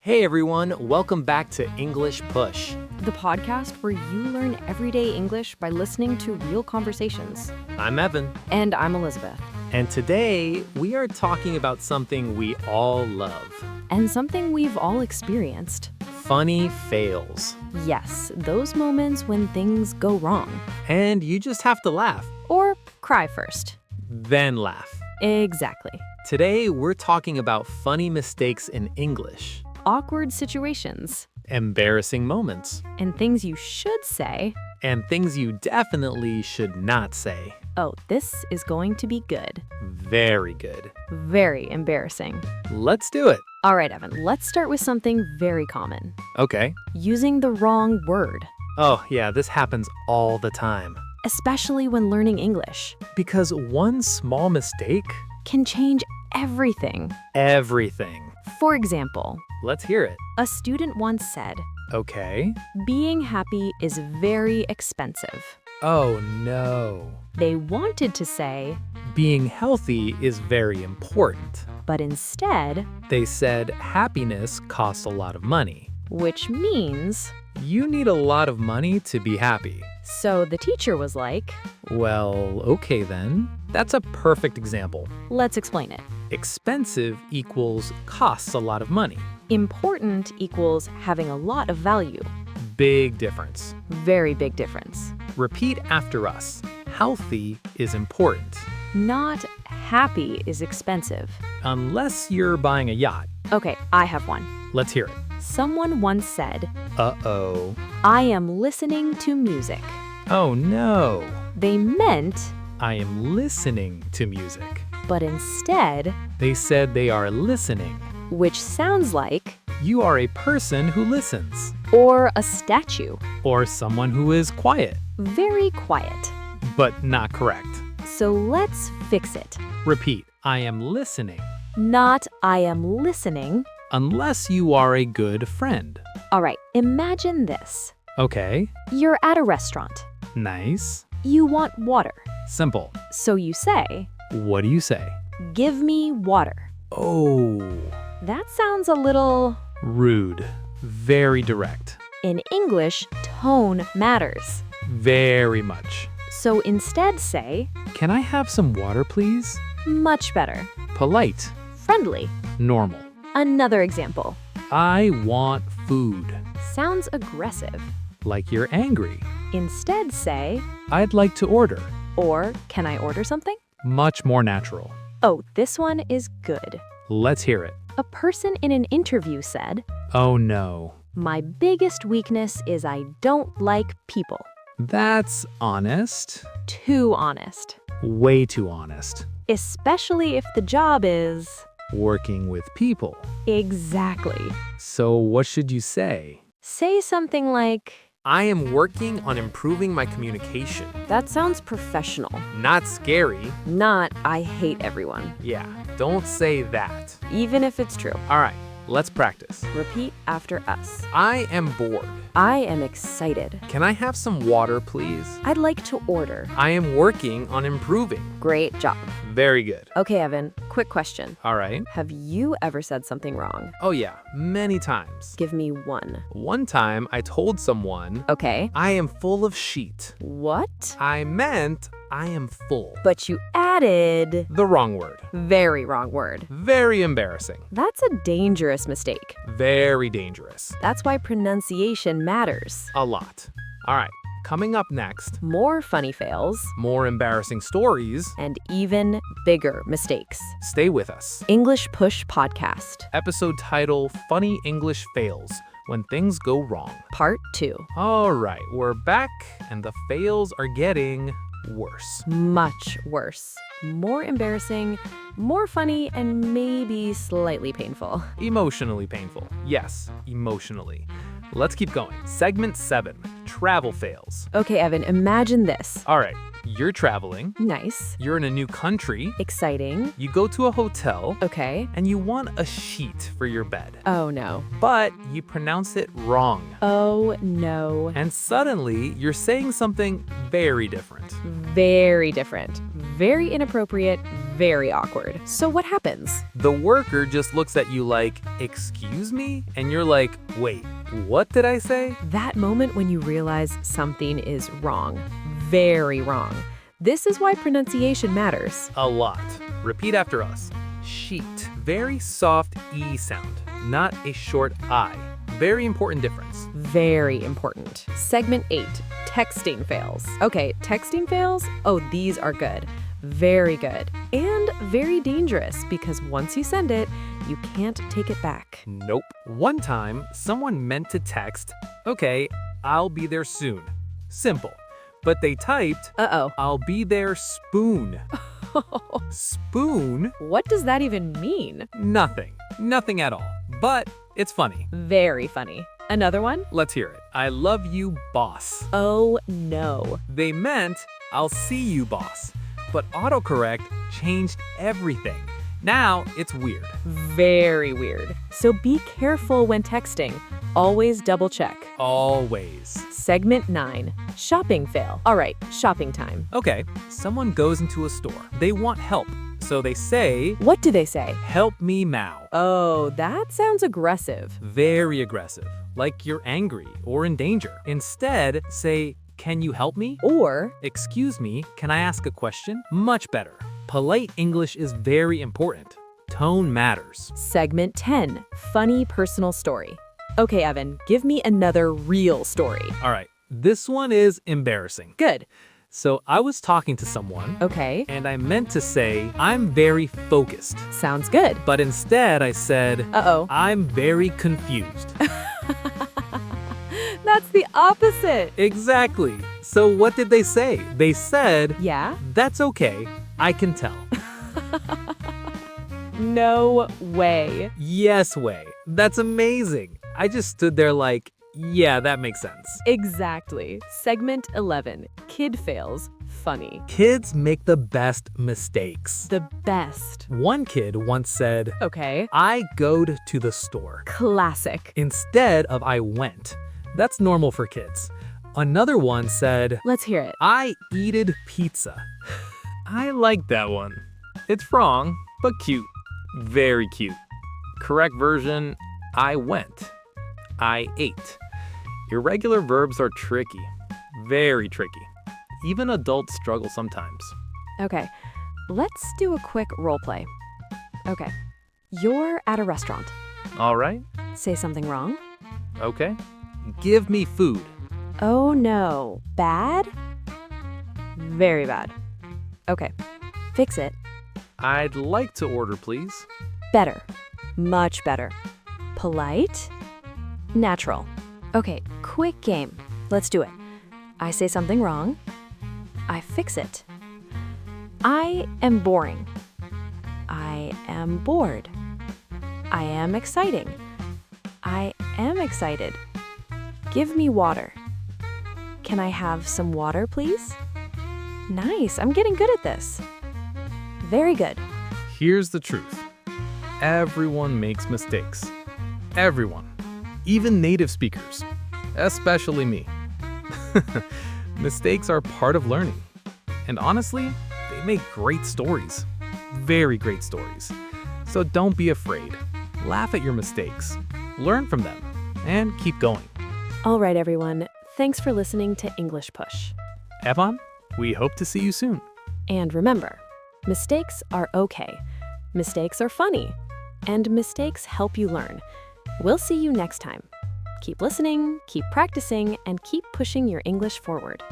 Hey everyone, welcome back to English Push. The podcast where you learn everyday English by listening to real conversations. I'm Evan, And I'm Elizabeth. and today we are talking about something we all love. And something we've all experienced. Funny fails. Yes, those moments when things go wrong. And you just have to laugh, Or cry first. then laugh. Exactly. Today we're talking about funny mistakes in English, Awkward situations. embarrassing moments, And things you should say. and things you definitely should not say. Oh, this is going to be good. Very good. Very embarrassing. Let's do it. All right, Evan, let's start with something very common. Okay. Using the wrong word. Oh, yeah, this happens all the time. Especially when learning English. Because one small mistake, Can change everything. everything. For example, Let's hear it. a student once said, Okay. "Being happy is very expensive." Oh no. They wanted to say, Being healthy is very important. but instead, They said happiness costs a lot of money. which means, You need a lot of money to be happy. so the teacher was like, Well, okay then. That's a perfect example. let's explain it. Expensive equals costs a lot of money. Important equals having a lot of value. Big difference. Very big difference. Repeat after us. Healthy is important. Not happy is expensive. Unless you're buying a yacht. Okay, I have one. Let's hear it. Someone once said, Uh-oh. "I am listening to music." Oh no. They meant, I am listening to music. but instead, They said they are listening. which sounds like, You are a person who listens. or a statue. Or someone who is quiet. Very quiet. But not correct. So let's fix it. Repeat. I am listening. Not I am listening. Unless you are a good friend. All right, imagine this. Okay. You're at a restaurant. Nice. You want water. Simple. So you say, What do you say? "Give me water." Oh. That sounds a little... Rude. Very direct. In English, tone matters. Very much. So instead say, Can I have some water, please? much better. Polite. Friendly. Normal. Another example. I want food. Sounds aggressive. Like you're angry. Instead say, I'd like to order. or "Can I order something?" Much more natural. Oh, this one is good. Let's hear it. A person in an interview said, Oh no. "My biggest weakness is I don't like people." That's honest. Too honest. Way too honest. Especially if the job is... Working with people. Exactly. So what should you say? Say something like, I am working on improving my communication. "That sounds professional." Not scary. Not, "I hate everyone." Yeah, don't say that. Even if it's true. All right, let's practice. Repeat after us. I am bored. I am excited. Can I have some water, please? I'd like to order. I am working on improving. Great job. Very good. Okay, Evan, quick question. All right. Have you ever said something wrong? Oh yeah, many times. Give me one. One time I told someone, Okay. I am full of shit. What? I meant I am full. But you added... The wrong word. Very wrong word. Very embarrassing. That's a dangerous mistake. Very dangerous. That's why pronunciation matters. A lot. All right, coming up next, More funny fails more embarrassing stories. and even bigger mistakes. Stay with us. English Push Podcast, Episode title, Funny English Fails, When Things Go Wrong. Part 2. All right, we're back, and the fails are getting worse. Much worse. More embarrassing, more funny, and maybe slightly painful. Emotionally painful. Yes, emotionally. Let's keep going. Segment 7, Travel Fails. Okay, Evan, imagine this. All right, you're traveling. Nice. You're in a new country. Exciting. You go to a hotel. Okay. And you want a sheet for your bed. Oh no. But you pronounce it wrong. Oh no. And suddenly, you're saying something very different. Very different. Very inappropriate. very awkward. So what happens? The worker just looks at you like, "Excuse me?" And you're like, "Wait, what did I say?" That moment when you realize something is wrong. Very wrong. This is why pronunciation matters. A lot. Repeat after us. Sheet. Very soft E sound, not a short I. Very important difference. Very important. Segment 8, texting fails. Okay, texting fails? Oh, these are good. Very good. And very dangerous because once you send it, you can't take it back. Nope. One time, someone meant to text, "Okay, I'll be there soon." Simple. But they typed, Uh-oh. "I'll be there spoon." Spoon? What does that even mean? Nothing. Nothing at all. But it's funny. Very funny. Another one? Let's hear it. "I love you, boss." Oh, no. They meant, "I'll see you, boss." But autocorrect changed everything. Now it's weird. Very weird. So be careful when texting. Always double check. Always. Segment 9, shopping fail. All right, shopping time. Okay, someone goes into a store. They want help. So they say, What do they say? "Help me, Mao." Oh, that sounds aggressive. Very aggressive, like you're angry or in danger. Instead, say, "Can you help me?" Or, "Excuse me, can I ask a question?" Much better. Polite English is very important. Tone matters. segment 10, funny personal story. Okay, Evan, give me another real story. All right, this one is embarrassing. Good. So I was talking to someone, Okay, and I meant to say, "I'm very focused." sounds good. But instead, I said, Uh-oh. "I'm very confused." That's the opposite. Exactly. So what did they say? They said, Yeah? "That's okay. I can tell." No way. Yes way. That's amazing. I just stood there like, yeah, that makes sense. Exactly. Segment 11, kid fails, funny. Kids make the best mistakes. The best. One kid once said, Okay. "I goed to the store," Classic. instead of "I went." That's normal for kids. Another one said, Let's hear it. "I eated pizza." I like that one. It's wrong, but cute. Very cute. Correct version, "I went." I ate. Irregular verbs are tricky. Very tricky. Even adults struggle sometimes. Okay, let's do a quick role play. Okay, you're at a restaurant. All right. Say something wrong. Okay. "Give me food." Oh no, bad? Very bad. Okay, fix it. "I'd like to order, please." Better. Much better. Polite? Natural. Okay, quick game. Let's do it. I say something wrong. I fix it. I am boring. I am bored. I am exciting. I am excited. Give me water. Can I have some water, please? Nice, I'm getting good at this. Very good. Here's the truth. Everyone makes mistakes. Everyone. Even native speakers. Especially me. Mistakes are part of learning. And honestly, they make great stories. Very great stories. So don't be afraid. Laugh at your mistakes. Learn from them. And keep going. All right, everyone. Thanks for listening to English Push. Evan, we hope to see you soon. And remember, mistakes are okay. Mistakes are funny. And mistakes help you learn. We'll see you next time. Keep listening, keep practicing, and keep pushing your English forward.